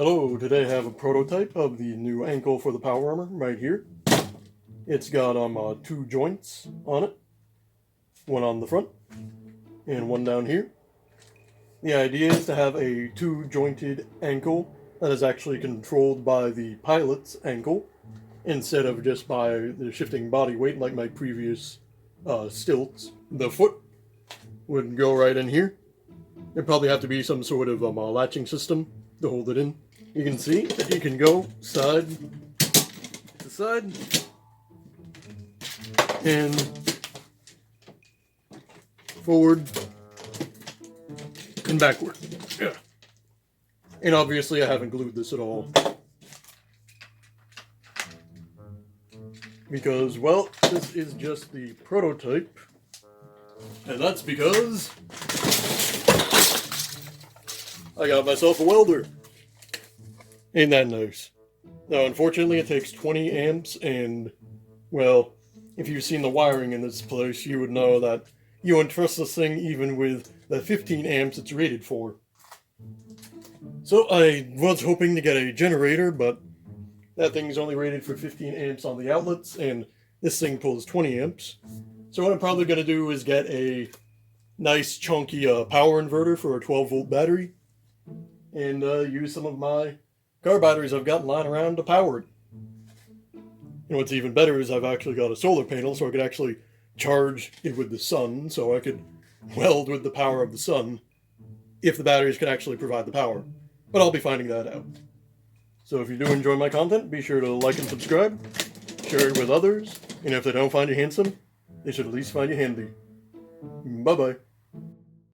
Hello, today I have a prototype of the new ankle for the Powerarmor right here. It's got two joints on it, one on the front and one down here. The idea is to have a two-jointed ankle that is actually controlled by the pilot's ankle instead of just by the shifting body weight like my previous stilts. The foot would go right in here. There'd probably have to be some sort of latching system to hold it in. You can see that you can go side to side and forward and backward. Yeah. And obviously I haven't glued this at all. Because, well, this is just the prototype. And that's because I got myself a welder. Ain't that nice? Now, unfortunately, it takes 20 amps, and, well, if you've seen the wiring in this place, you would know that you wouldn't trust this thing even with the 15 amps it's rated for. So, I was hoping to get a generator, but that thing's only rated for 15 amps on the outlets, and this thing pulls 20 amps. So what I'm probably going to do is get a nice chunky power inverter for a 12-volt battery, and use some of my car batteries I've got lying around to power it. And what's even better is I've actually got a solar panel, so I could actually charge it with the sun, so I could weld with the power of the sun, if the batteries can actually provide the power. But I'll be finding that out. So if you do enjoy my content, be sure to like and subscribe, share it with others, and if they don't find you handsome, they should at least find you handy. Bye-bye.